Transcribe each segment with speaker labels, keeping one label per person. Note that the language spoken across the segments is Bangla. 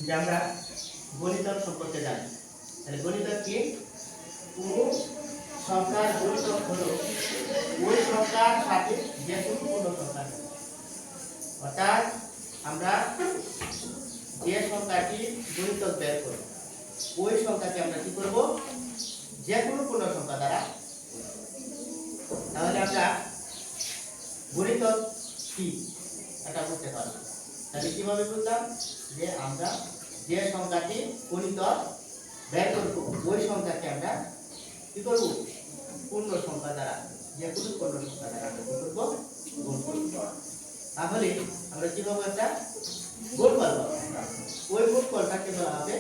Speaker 1: যে আমরা গণিতক সম্পর্কে জানি। তাহলে গণিতক কি? কোনো সংখ্যার গণিতক হলো ওই সংখ্যার সাথে যে কোনো পূর্ণ সংখ্যা। অর্থাৎ আমরা যে সংখ্যাটি গণিতক বের করব ওই সংখ্যাকে আমরা কি করব? যে কোনো পূর্ণ সংখ্যা দ্বারা। তাহলে আমরা গণিতক কি এটা বুঝতে পারব। তাহলে কিভাবে বুঝলাম? যে আমরা যে সংখ্যাটি গণিতক বের করব ওই সংখ্যাকে আমরা কি করব? পূর্ণ সংখ্যা দ্বারা, যে কোনো পূর্ণ সংখ্যা দ্বারা আমরা কি করব? গুণ করব। তাহলে আমরা কিভাবে একটা গুণফল পাবো? ওই গুণফলটাকে বলা হবে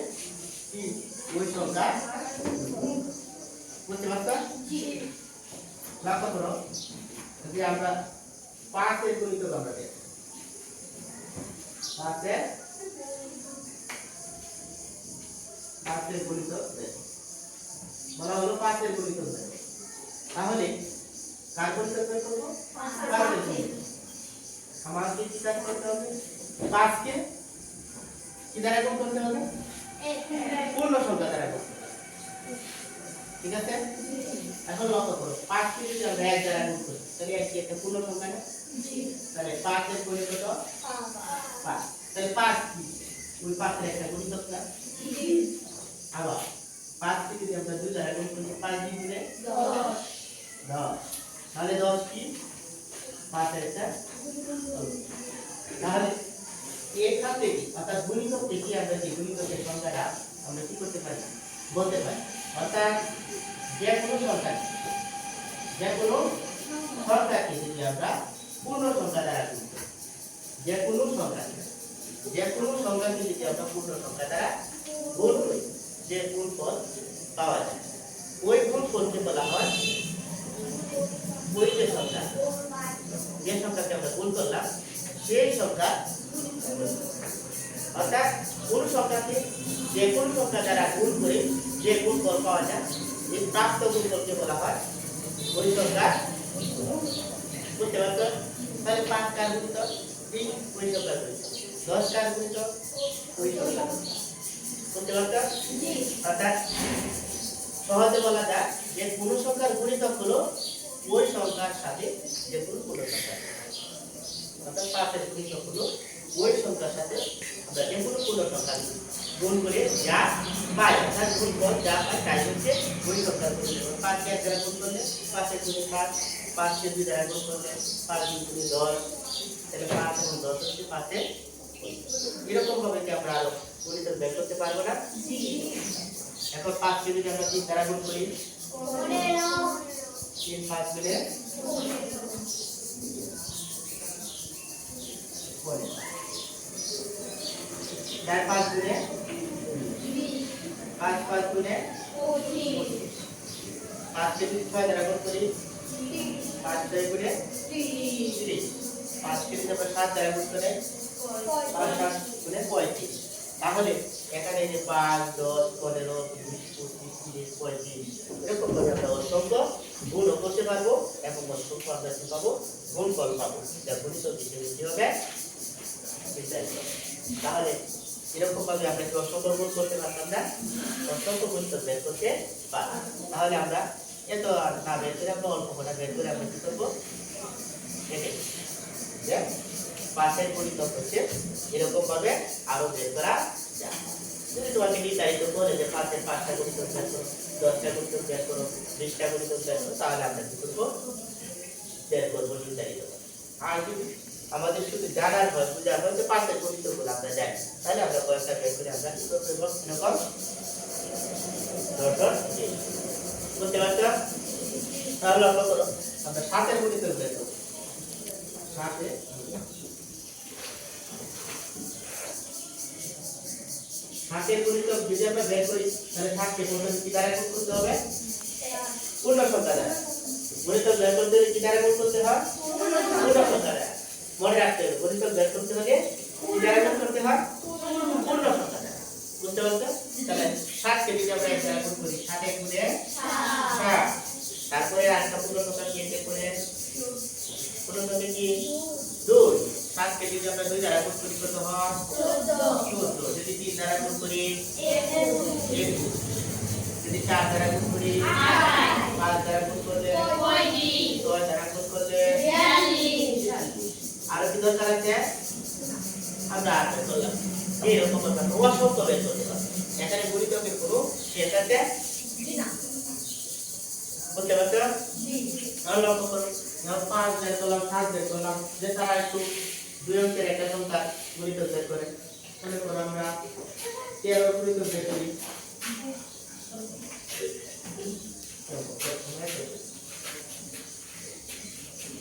Speaker 1: কি? ওই সংখ্যা। বুঝতে পারছো? লক্ষ্য করো, যদি আমরা 5 এর গুণিতক আমরা দেখি, 5 এর গুণিতক দেখি, বলা হলো 5 এর গুণিতক দেখি। তাহলে কার গুণিতক বের করব? 5 এর গুণিতক। আমাকে কি কাজ করতে হবে? 5 কে কি দ্বারা গুণ করতে হবে? পূর্ণ সংখ্যা দ্বারা গুণ করতে হবে। ঠিক আছে? এখন লক্ষ্য করো, 5 কে যদি আমরা 1 দ্বারা গুণ করি তাহলে কি একটা পূর্ণ সংখ্যা না? তাহলে 5 এর গুণিতক 5। তাহলে 5 কি? ওই 5 এর একটা গুণিতক না? আবার 5 কে যদি আমরা 2 দ্বারা গুণ করি 5 দিয়ে 10। তাহলে 10 কি? 5 এর একটা গুণিতক। তাহলে এখান থেকে অর্থাৎ গুণিতক থেকে আমরা যে গুণিতকের সংখ্যাটা আমরা কি করতে পারি? বলতে পারি। অর্থাৎ যে কোনো সংখ্যাকে যদি আমরা পূর্ণ সংখ্যা দ্বারা গুণ করি, যে কোনো সংখ্যাকে যদি আমরা পূর্ণ সংখ্যা দ্বারা গুণ করি, যে গুণফল পাওয়া যায় ওই গুণফলকে বলা হয়, ওই যে সংখ্যাকে আমরা গুণ করলাম সেই সংখ্যা। অর্থাৎ কোন সংখ্যাকে যে কোন সংখ্যা দ্বারা গুণ করে যে গুণফল পাওয়া যায় এই প্রাপ্ত গুণফলকে বলা হয় ওই সংখ্যা। বুঝতে পারছো? তাহলে 5 কার গুণিতক? 3 ওই সংখ্যার গুণিতক। 10 কার গুণিতক? ওই সংখ্যার গুণিতক। বুঝতে পারছো? অর্থাৎ সহজে বলা যায় যে কোন সংখ্যার গুণিতক হলো ওই সংখ্যার সাথে যে কোনো পূর্ণ সংখ্যা। অর্থাৎ 5 এর গুণিতক হলো ওই সংখ্যার সাথে আমরা যে কোনো পূর্ণ সংখ্যা গুণ করে যা পাই, অর্থাৎ গুণফল যা পাই তাই হচ্ছে ওই সংখ্যার গুণিতক। 5 কে 1 দ্বারা গুণ করলে 5 এর গুণে 5, 5 কে 2 দ্বারা গুণ করলে 5 গুণে 10, তাহলে 5 এবং 10 হচ্ছে 5 এর গুণিতক। এরকম ভাবে কি আমরা আরো গুণিতক বের করতে পারবো না? এখন 5 কে যদি আমরা 3 দ্বারা গুণ করি 3 5 মিলে 4 5 গুণে 5 5 গুণে 5 কে 6 দ্বারা গুণ করি 5 6 গুণে 30। 5 কে যদি আমরা 7 দ্বারা গুণ করি 5 7 গুণে 35। তাহলে এখানে যে 5 10 15 20 25 30 35 এরকম ভাবে আমরা অসংখ্য গুণ করতে পারবো এবং অসংখ্য আমরা কি পাবো? গুণফল পাবো। যা গুণিতক হিসেবে কি হবে? তাহলে এরকম ভাবে আমরা কি অসংখ্য গুণ করতে পারতাম না? অসংখ্য গুণিতক বের করতে পারি। তাহলে আমরা এত না বের করে আমরা অল্প কটা বের করে আমরা কি করবো? যে 5 এর গুণিতক হচ্ছে এরকম ভাবে আরো বের করা যায়। যদি তোমাকে নির্ধারিত করে যে 5 এর 5টা গুণিতক বের করো, 10টা গুণিতক বের করো, 20টা গুণিতক বের করো, তাহলে আমরা কি করবো? বের করবো নির্ধারিত। আর যদি আমাদের শুধু জানার হয়, বুঝার হয় যে 5 এর গুণিতক গুলো আমরা জানি, তাহলে আমরা কয়েকটা বের করে আমরা কি করতে পারবো? এরকম বুঝতে পারছো? তাহলে লক্ষ্য করো, আমরা 7 এর গুণিতক বের করবো। 7 এর গুণিতক যদি আমরা বের করি তাহলে 7 কে প্রথমে কি দ্বারা গুণ করতে হবে? পূর্ণ সংখ্যা দ্বারা। গুণিতক বের করতে হলে কি দ্বারা গুণ করতে হয়? পূর্ণ সংখ্যা দ্বারা। মনে রাখতে হবে গুণিতক বের করতে হলে কি দ্বারা গুণ করতে হয়? পূর্ণ সংখ্যা দ্বারা। বুঝতে পারছো? তাহলে 7 কে যদি আমরা 1 দ্বারা গুণ করি 7 1 গুণে 7, তারপরে আরেকটা পূর্ণ সংখ্যা কি এর করে পূর্ণ সংখ্যা কি 2। 7 কে যদি আমরা 2 দ্বারা গুণ করি কত হয়? 14। যদি 3 দ্বারা গুণ করি 21, যদি 4 দ্বারা গুণ করি 5 দ্বারা গুণ করলে 6 দ্বারা গুণ করলে 42, আর কি দরকার আছে আমরা আর বের করলাম এইরকম ব্যাপার অসংখ্য বের করতে হবে এখানে গুণিতকের কোনো সেটাতে বুঝতে পারছো আমরা লক্ষ্য করো 5 বের করলাম 7 বের করলাম যে তারা একটু দুই অঙ্কের একটা সংখ্যা গুণিতক বের করে মনে করো আমরা 13 গুণিতক বের করি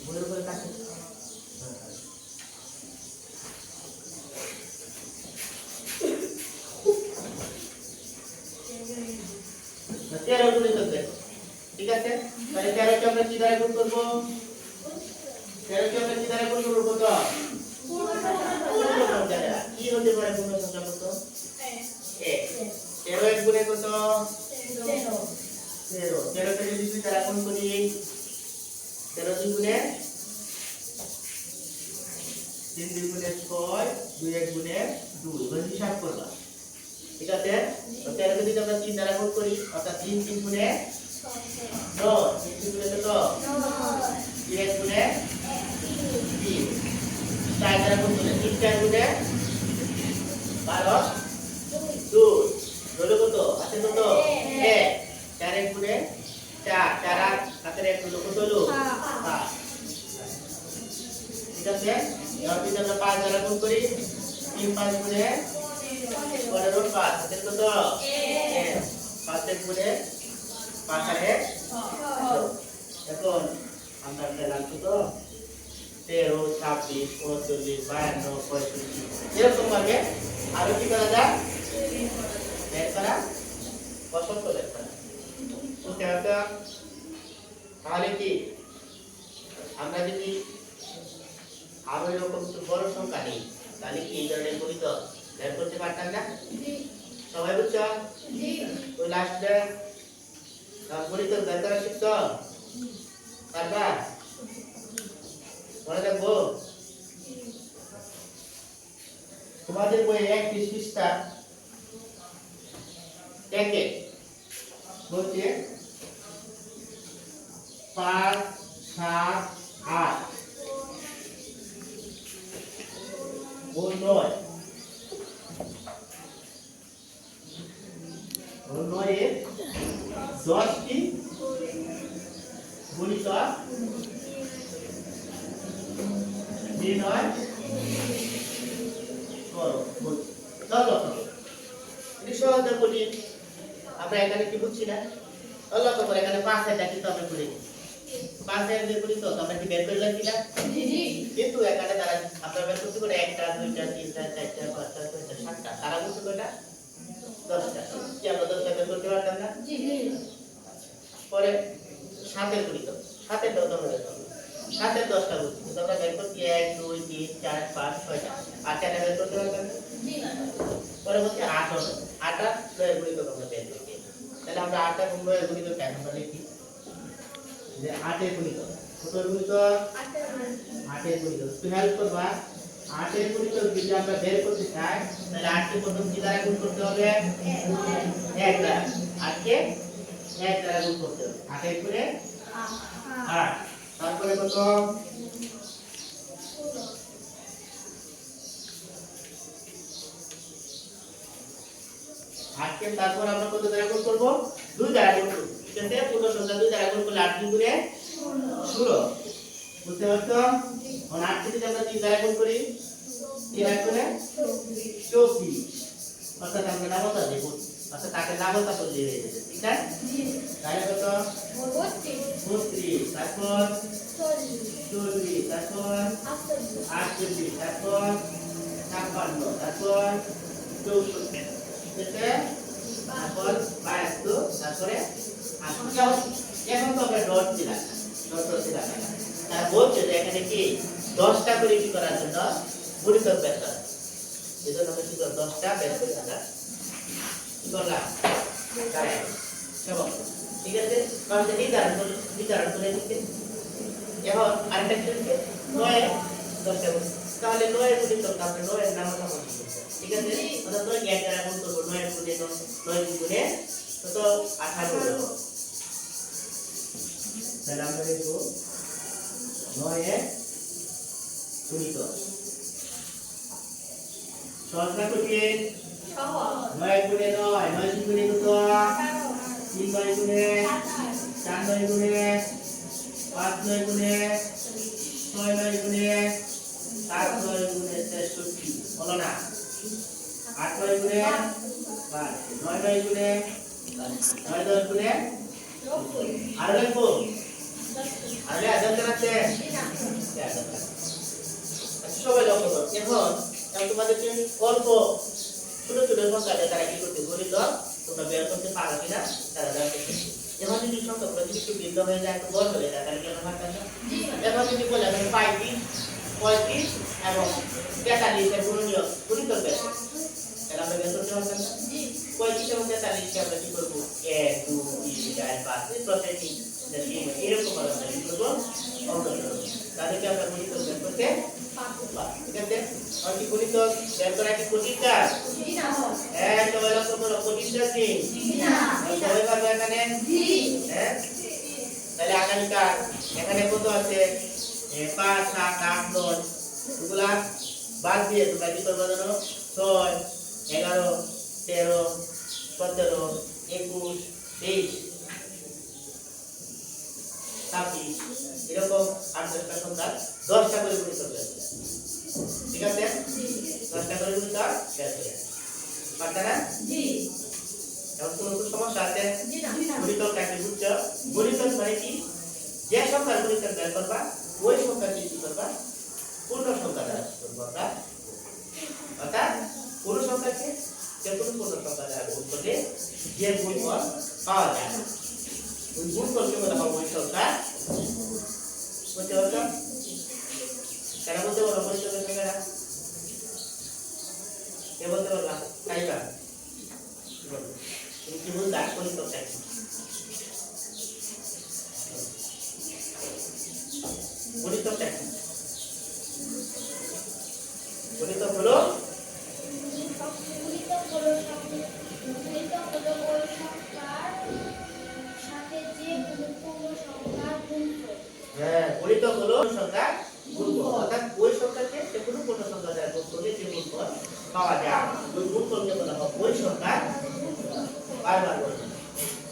Speaker 1: বইয়ের উপরে কাছে 13 গুণিতক দেখো ঠিক আছে তাহলে 13 কে আমরা কি দ্বারা গুণ করব 13 কে আমরা কি দ্বারা গুণ করব কত পূর্ণ সংখ্যা দ্বারা কি হতে পারে পূর্ণ সংখ্যা কত 1 13 এর গুণে কত 13 কে যদি 2 দ্বারা গুণ করি 13 2 গুণে 3 2 গুণে 6 2 1 গুণে 2 এবার হিসাব করবা ঠিক আছে তো 13 যদি আমরা 3 দ্বারা গুণ করি অর্থাৎ 3 3 গুণে 9 3 3 গুণে কত 9 1 গুণে 3 4 দ্বারা গুণ করলে 3 4 গুণে 12 2 হলো কত আছে কত 1 4 1 গুণে 4 4 8 হাতের 1 হলো কত হলো 5 ঠিক আছে এবার যদি আমরা 5 দ্বারা গুণ করি 3 5 গুণে 15 5 হাতের কত 1 5 1 গুণে 5 আর 1 এখন আমরা পেলাম কত 13 26 39 52 65 এরকম ভাবে আরো কি করা যায় বের করা পছন্দ বের করা বুঝতে পারছো তাহলে কি আমরা যদি আরো এরকম বড় সংখ্যা নেই তাহলে কি এই ধরনের গুণিতক বের করতে পারতাম না সবাই বুঝছো ওই লাস্টে গুণিতক বের করা শিখছো পারবা মনে রাখবো তোমাদের বই 31 পৃষ্ঠা দেখে বলছে 5 7 8 ও 9 ও 9 এর 10টি গুণিতক নির্ণয় করো চলো এটি সহজে বলি আমরা এখানে কি বুঝছি না লক্ষ্য করে এখানে 5 এর কিন্তু আমরা করি 5 এর যে গুণিতক আমরা কি বের করে লাগছি না কিন্তু এখানে তারা আমরা বের করতে পারি 1টা 2টা 3টা 4টা 5টা 6টা 7টা তারা বুঝতে পারে 10টা কি আমরা 10টা বের করতে পারতাম না পরে 7 এর গুণিতক 7 এর দাও আমরা দেখো 7 এর 10টা বুঝছি কিন্তু আমরা বের করছি 1 2 3 4 5 6টা 8টা বের করতে পারতাম না পরে বলছি 8 হলো 8টা 9 এর গুণিতক আমরা বের করছি তাহলে আমরা 8টা 9 এর গুণিতক কেন আমরা লিখি যে 8 এর গুণিতক কত এর গুণিতক 8 এর গুণিতক তুমি হেল্প করবা 8 এর গুণিতক যদি আমরা বের করতে চাই তাহলে 8 কে প্রথম কি দ্বারা গুণ করতে হবে 1 দ্বারা 8 কে 1 দ্বারা গুণ করতে হবে 8 এর গুণে 8 তারপরে কত 8 কে তারপর আমরা কত দ্বারা গুণ করব 2 দ্বারা গুণ করব ঠিক আছে পূর্ণ সংখ্যা 2 দ্বারা গুণ করলে 8 গুণে 16 বুঝতে পারছো এখন 8 কে যদি আমরা 3 দ্বারা গুণ করি 3 8 গুণে 24 অর্থাৎ আমরা নামতা দেব অর্থাৎ তাকে নামতা বলতে হয়ে যাবে ঠিক আছে তাহলে কত 32 তারপর 40 তারপর 48 তারপর 56 তারপর 64 ঠিক আছে তারপর 22 তারপরে 8 এখন তো আমরা ডট দিলাম না তার বলছে যে এখানে কি 10টা করে কি করার জন্য গুণিতক বের করা এজন্য আমরা কি করব 10টা বের করে দিলাম কি করলাম কেমন ঠিক আছে তাহলে নির্ধারণ করে দিতে এখন আরেকটা কি হচ্ছে 9 10টা তাহলে 9 এর গুণিতক আপনি 9 এর নামতা মনে করবেন ঠিক আছে অর্থাৎ 9 জ্ঞান দ্বারা গুণ করব 9 এর গুণে 9 গুণে কত 18 হলো তাহলে আমরা লিখব 9 এর গুণিতক সহজ না কঠিন সহজ 9 গুণে 9 9 গুণে কত 3 9 গুণে 4 9 গুণে 5 9 গুণে 6 9 গুণে 7 9 গুণে 63 হলো না 8 9 গুণে 9 9 গুণে 9 10 গুণে আর লিখবো আর আজাদ করতে আচ্ছা সবাই লক্ষ্য করো এখন তোমাদের জন্য অল্প ছোট ছোট সংখ্যা তারা কি করতে গণিত তোমরা বের করতে পারো কিনা তারা জানতে চাই এখন যদি সংখ্যাগুলো যদি একটু ভিন্ন হয়ে যায় একটু বড় হয়ে যায় তাহলে কেন হয় না এখন যদি বলে আমি 35 35 এবং 43 এর গুণনীয় গুণিত বের তাহলে আমরা বের করতে পারবো না 35 এবং 43 কে আমরা কি করব 1 2 3 4 5 এই প্রসেসিং এরকম আমরা কি করব অঙ্ক করব তাদেরকে আমরা গুণিত বের করতে ঠিক আছে আর কি গুণিত বের করা কি কঠিন কাজ না হ্যাঁ তো এরকম কোনো কঠিন কাজ নেই না সবাই পারবে এখানে জি হ্যাঁ তাহলে আগামীকাল এখানে কত আছে 5 7 8 9 এগুলা বাদ দিয়ে তোমরা কি করবে জানো 6 11 13 17 21 23 26 এরকম 8টা সংখ্যা 10টা করে গুণ করবে ঠিক আছে 10টা করে গুণ কর বের করে পারতা না জি এখন কোনো সমস্যা আছে জি না গুণিতক কাকে বুঝছো গুণিতক মানে কি যে সংখ্যার গুণিতক বের করবা ওই সংখ্যা কি করবা পূর্ণ সংখ্যা দ্বারা করবা অর্থাৎ পূর্ণ সংখ্যাকে যে কোনো পূর্ণ সংখ্যা দ্বারা গুণ করলে যে গুণফল পাওয়া যায় ওই গুণফলকে বলা হয় ওই সংখ্যা বুঝতে পারছো কেন বলতে পারো গুণিতকের সংখ্যাটা কে বলতে পারবা কাইবা তুমি কি বুঝলা গুণিতকটা কি গুণিতকটা কি গুণিতক হলো গুণিতক হলো সংখ্যা গুণফল অর্থাৎ ওই সংখ্যাকে যে কোনো পূর্ণ সংখ্যা দ্বারা গুণ করলে যে গুণফল পাওয়া যায় ওই গুণফলকে বলা হয় ওই সংখ্যা বারবার করবে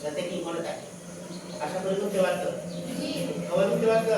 Speaker 1: যাতে কি মনে থাকে আশা করি বুঝতে পারছো সবাই বুঝতে পারছো